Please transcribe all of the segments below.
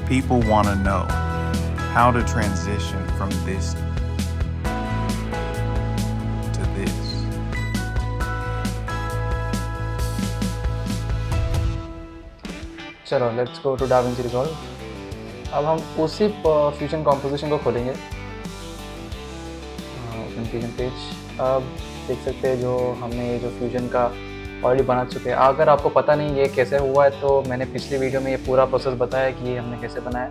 People want to know how to transition from this to this. चलो let's go to DaVinci Resolve. अब हम उसी fusion composition को खोलेंगे फ्यूजन पेज। अब देख सकते हैं जो हमने जो फ्यूजन का ऑलरेडी बना चुके हैं। अगर आपको पता नहीं ये कैसे हुआ है तो मैंने पिछली वीडियो में ये पूरा प्रोसेस बताया कि ये हमने कैसे बनाया।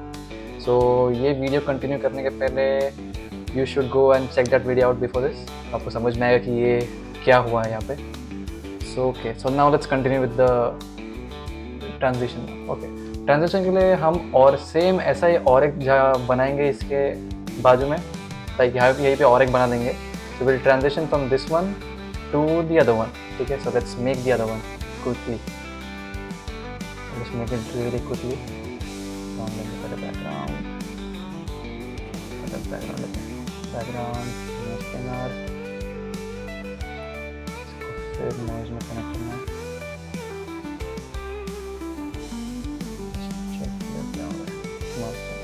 सो ये वीडियो कंटिन्यू करने के पहले you should go and check that video out before this. आपको समझ में आएगा कि ये क्या हुआ है यहाँ पे। सो now let's continue with the transition. Okay, transition के लिए हम और सेम ऐसा ही और एक जगह बनाएंगे इसके बाजू में, लाइक यहाँ यहीं पे और एक बना देंगे। So will transition from this one two the other one. ठीक है, so let's make the other one quickly. Let's make it really quickly. Background फिर नॉइज में कनेक्ट करना है।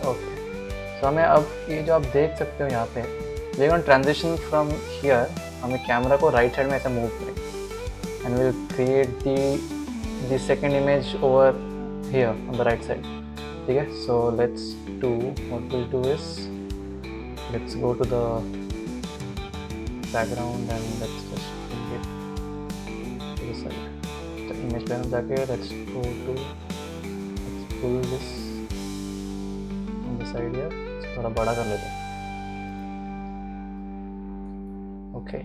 ओके, सो हमें अब ये जो आप देख सकते हो यहाँ पे लेकिन ट्रांजिशन फ्रॉम हियर, हमें कैमरा को राइट साइड में ऐसे मूव करें and will create the second image over here on the right side. ठीक है, so let's do what will do is let's go to the background and let's just bring it to the side. तो image पे हम जाके let's go to let's pull this side यार, थोड़ा बड़ा कर लेते हैं। ओके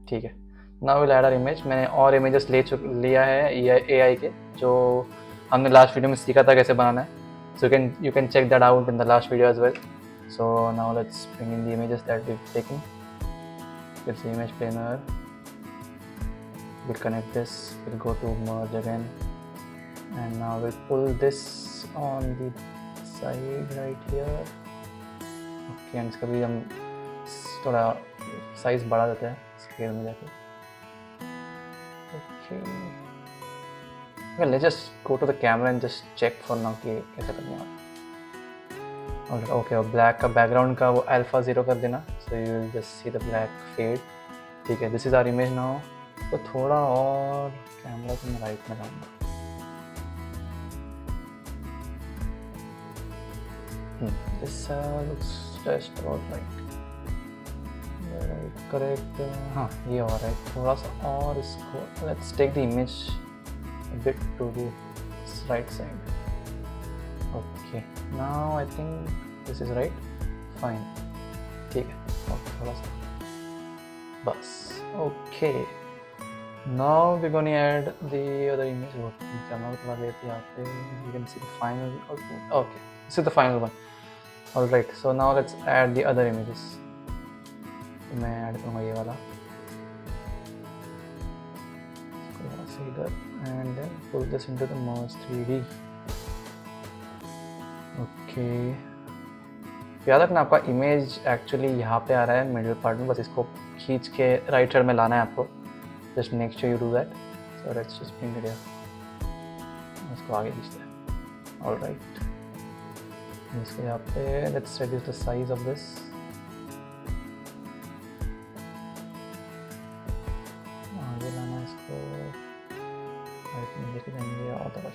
ठीक है, now will add our image. मैंने और इमेजेस लिया है ये AI के, जो हमने लास्ट वीडियो में सीखा था कैसे बनाना है। So you can check that out in the last video as well. So now let's bring in the images that we have taken. This image planar, we'll connect this, we'll go to merge again and now we'll pull this on the side right here. Okay, and इसका भी हम थोड़ा size बढ़ा देते हैं scale में जाके। Okay, well let's just go to the camera and just check for now कि कैसे करना है। Alright, okay, और ब्लैक का बैकग्राउंड का वो अल्फा 0 कर देना, so you will just see the black fade। ठीक है, this is our image now। तो थोड़ा और कैमरा को मैं राइट में लाऊंगा। This looks just about right, correct। हाँ ये और है, थोड़ा सा और इसको let's take the image a bit to the right side। Okay, now I think this is right, fine। ठीक है, और थोड़ा सा बस। Okay, now we're going to add the other image। Camera को थोड़ा लेते यहाँ पे, you can see the final output। Okay, this is the final one। Alright, so now let's add the other images। तो मैं ऐड करूँगा ये वाला, इधर and then pull this into the merge 3D। Okay, याद रखना आपका इमेज एक्चुअली यहाँ पे आ रहा है मिडिल पार्ट में, बस इसको खींच के राइट साइड में लाना है आपको। Just make sure you do that. So let's just bring it here, इसको आगे खींचते हैं। ऑलराइट, इसको यहाँ पे let's reduce the size of this. आगे लाना इसको राइट में लेके जाएंगे और थोड़ा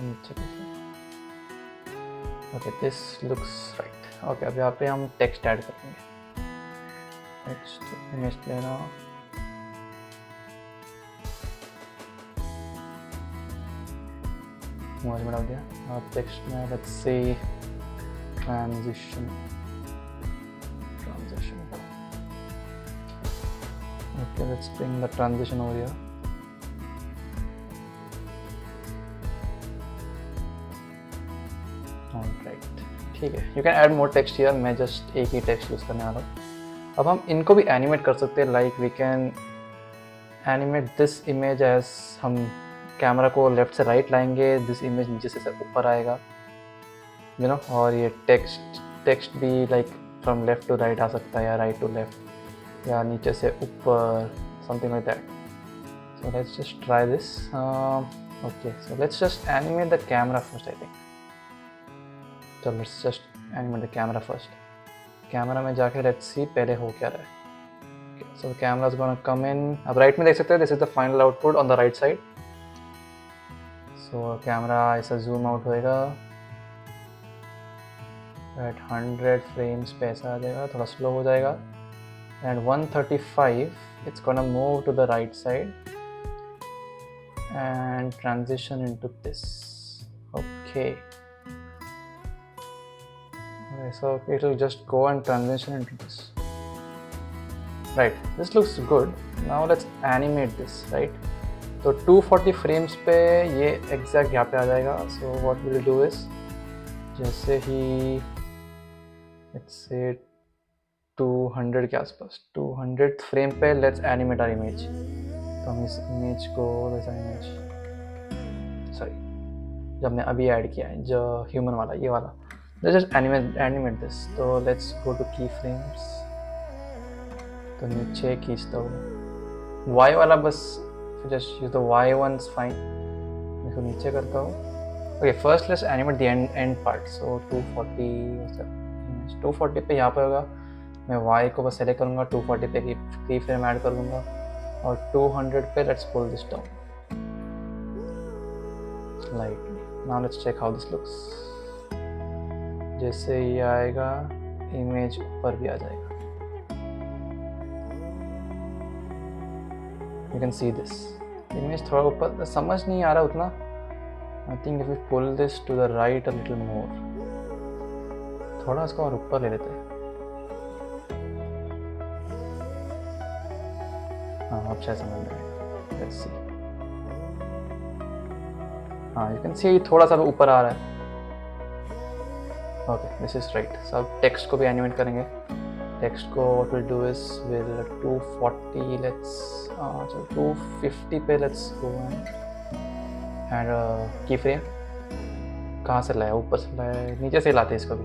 नीचे। Okay, this looks right. Okay, अब यहाँ पे हम टेक्स्ट ऐड करेंगे। टेक्स्ट इमेज प्लेनर, मर्ज में डाल दिया। अब टेक्स्ट में let's say transition. Okay, let's bring the transition over here. Alright, ठीक है, you can add more text here. मैं जस्ट एक ही टेक्स्ट यूज़ करने वाला हूँ। अब हम इनको भी एनिमेट कर सकते हैं, like we can animate this image as, हम कैमरा को लेफ्ट से राइट लाएंगे, दिस इमेज नीचे से ऊपर आएगा, यू नो। और ये टेक्स्ट भी like from left to right आ सकता है या राइट टू लेफ्ट। या नीचे से ऊपर, something like that. So let's just try this. Okay, so let's just animate the camera first, I think. So let's just animate the camera first. Camera में जाके let's see पहले हो क्या रहा है. Okay, so the camera is gonna come in. अब right में देख सकते हैं, this is the final output on the right side. So camera ऐसा zoom out होएगा. At 100 frames पे ऐसा आ जाएगा, थोड़ा slow हो जाएगा. And 135, it's gonna move to the right side and transition into this. Okay, so it will just go and transition into this. Right, this looks good. Now let's animate this, right? So 240 frames पे ये exact यहाँ पे आ जाएगा. So what we'll do is, जैसे ही let's say 200 के आसपास, 200 frame पे let's animate our image. तो हम इस इमेज को, वैसा इमेज, सॉरी, जो हमने अभी ऐड किया है, जो ह्यूमन वाला, ये वाला, let's just animate this. तो let's go to keyframes. तो नीचे खींचता हूँ, Y वाला बस, just use the Y one's fine. इसको नीचे करता हूँ. Okay, first let's animate the end part. So 240 पे यहाँ पे होगा, मैं Y को बस सेलेक्ट करूँगा, 240 पे की फ्रेम ऐड कर दूँगा, और 200 पे let's pull this down slightly. Now let's check how this looks. जैसे ये आएगा, इमेज ऊपर भी आ जाएगा. You can see this. Image थोड़ा ऊपर, समझ नहीं आ रहा उतना. I think if we pull this to the right a little more, थोड़ा इसको और ऊपर ले लेते हैं. हाँ, अब शायद समझ में आएगा. Let's see. हाँ, you can see थोड़ा सा ऊपर आ रहा है. Okay, this is right. So अब टेक्स्ट को भी एनिमेट करेंगे. टेक्स्ट को what we'll do is we'll 240, let's 250 पे let's go and की फ्रेम कहाँ से लाया, ऊपर से लाया, नीचे से लाते हैं इसको भी.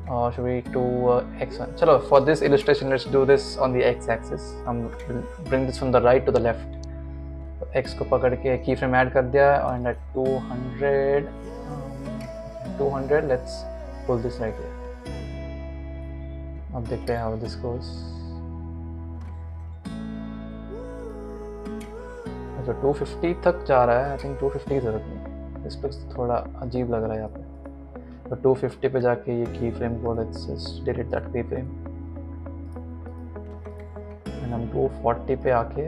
Or should we do x1? चलो, for this illustration let's do this on the x-axis. हम bring this from the right to the left. तो x को पकड़ के की फ्रेम ऐड कर दिया, and at 200 let's pull this right here. अब देखते हैं how this goes. तो 250 तक जा रहा है. I think 250 की ज़रूरत नहीं. इस पर थोड़ा अजीब लग रहा है यहाँ पे. तो 250 पे जाके ये की फ्रेम को let's just delete that की फ्रेम, and हम 240 पे आके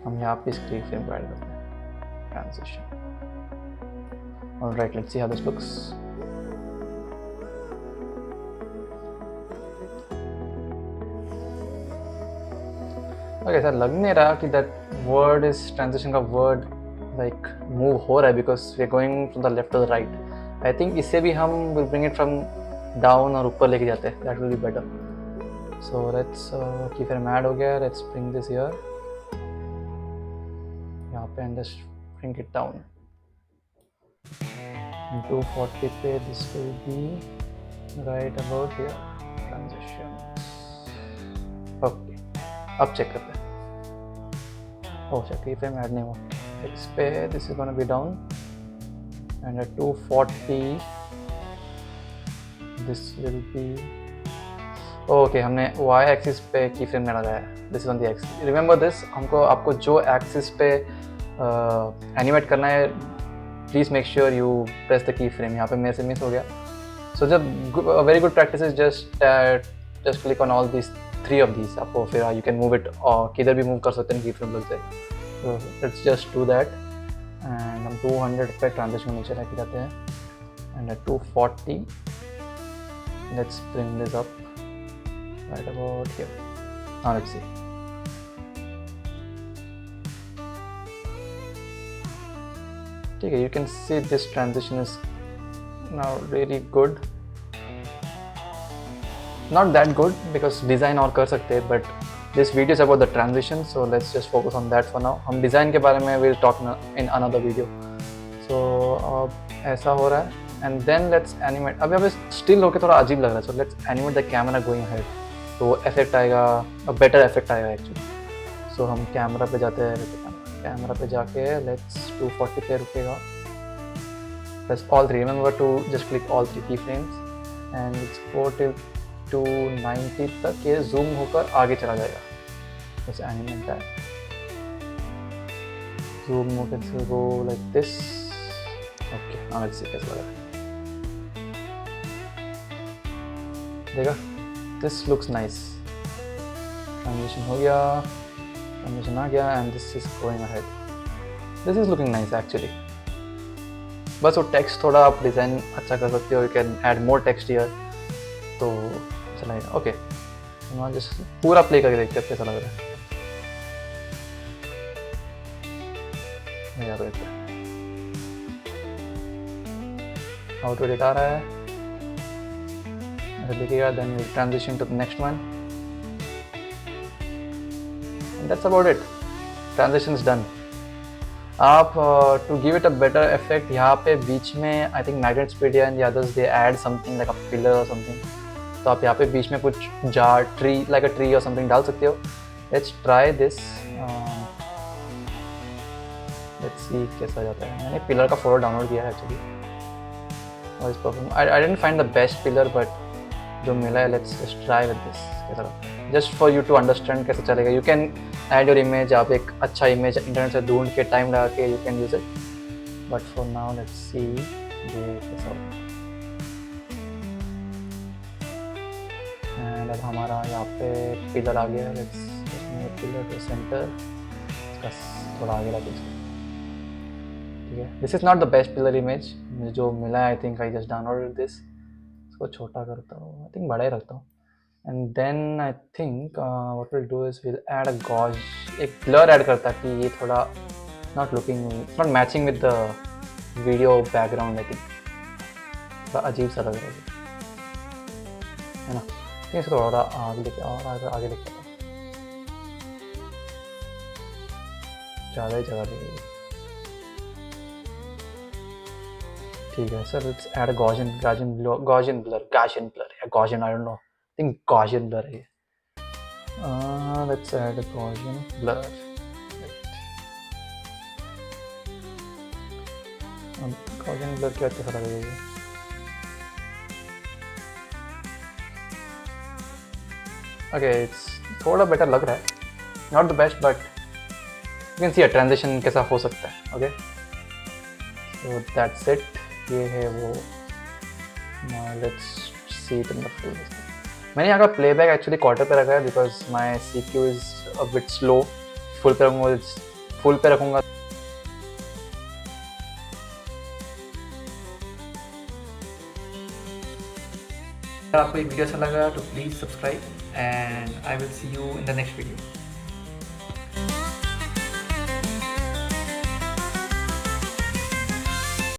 हम यहाँ पे इस की फ्रेम को ऐड करते हैं. Transition. Alright, let's see how this looks. Okay, sir लग नहीं रहा कि that word is transition का word like move हो रहा है, because we are going from the left to the right. I think इससे भी हम will bring it from down और ऊपर लेके जाते हैं. That will be better. So let's की फ्रेम ऐड हो गया. Let's bring this here. यहाँ पे and just bring it down. And 240 पे this will be right about here. Transitions. Okay. अब चेक करते हैं. Oh shit, की फ्रेम ऐड नहीं हुआ. X पे this is gonna be down, and at 240 this will be, okay, हमने y axis पे की फ्रेम में लगाया है. This is on the x. Remember this. हमको आपको जो axis पे एनिमेट करना है, please make sure you press the key frame. यहाँ पे मेरे से मिस हो गया. So जब very good practice is just click on all these 3 of these. आपको फिर you can move it, और किधर भी मूव कर सकते हैं, की फ्रेम लग जाएगी. So let's just do that, and हम 200 पे ट्रांजिशन नीचे लेके जाते हैं, and at 240 let's bring this up right about here. Now let's see. ठीक है, you can see this transition is now really good. Not that good because design और कर सकते हैं, but this video is about the transition, so let's just focus on that for now. हम design के बारे में we'll talk in another video. So ऐसा हो रहा है, एंड देन लेट्स एनिमेट. अभी अभी स्टिल होके थोड़ा अजीब लग रहा है, so let's animate the camera going ahead. तो इफेक्ट आएगा, बेटर इफेक्ट आएगा एक्चुअली. सो हम कैमरा पे जाते हैं, कैमरा पे जाके लेट्स 240 पे रुकेगा. Press all 3. Remember to just click all 3 की frames and let's go till 290 तक. ये जूम होकर आगे चला जाएगा. बस animate that. Zoom mode will go like this. Okay, now let's see कैसा लग रहा है. देखा, this looks nice. Transition हो गया, transition आ गया, and this is going ahead. This is looking nice actually. बस वो text थोड़ा आप डिज़ाइन अच्छा कर सकते हो. You can add more text here. तो चलेगा. Okay, now just पूरा प्ले करके देखते हैं कैसा लग रहा है. आउट एडिट आ रहा है, ऐसा दिखेगा. Then we transition to the next one. That's about it. Transition is done. आप to give it a better effect यहाँ पे बीच में आई थिंक मैग्नेट स्पीडिया and others they add something like a pillar और समथिंग. तो आप यहाँ पे बीच में कुछ जार ट्री लाइक अ ट्री और समथिंग डाल सकते हो. Let's try this. Let's see कैसा जाता है. मैंने पिलर का फोटो डाउनलोड किया है एक्चुअली. और इस perform I didn't find the best pillar but जो मिला है let's just try with this. कैसा just for you to understand कैसे चलेगा. You can add your image. आप एक अच्छा इमेज इंटरनेट से ढूंढ के टाइम लगा के you can use it. But for now let's see ये कैसा होगा. एंड अब हमारा यहाँ पे पिलर आ गया है. Let's pillar to centre. इसका थोड़ा आगे लगा. This is not the best pillar image जो मिला है. I think I just downloaded this. इसको छोटा करता हूँ, आई थिंक बड़ा ही रखता हूँ. And then I think what will do is will add a gauss. एक ब्लर ऐड करता कि ये थोड़ा not looking not matching with the video background. I think थोड़ा अजीब सा लग रहा है ना. ठीक है, इसको थोड़ा आगे लेके और आगे लेके ज़्यादा ही जगह लगेगी. ठीक है sir. Let's add Gaussian blur या Gaussian, I don't know. I think Gaussian blur है. Let's add a Gaussian blur. Gaussian blur क्या अच्छा लगेगा. Okay, it's थोड़ा बेटर लग रहा है. Not the best but you can see a transition कैसा हो सकता है. Okay, so that's it. ये है वो. Let's see it in the full. मैंने यहाँ का प्लेबैक एक्चुअली क्वार्टर पे रखा है because my CPU is a bit slow. Full पे रखूँगा अगर आपको ये वीडियो अच्छा लगा तो please subscribe and I will see you in the next video.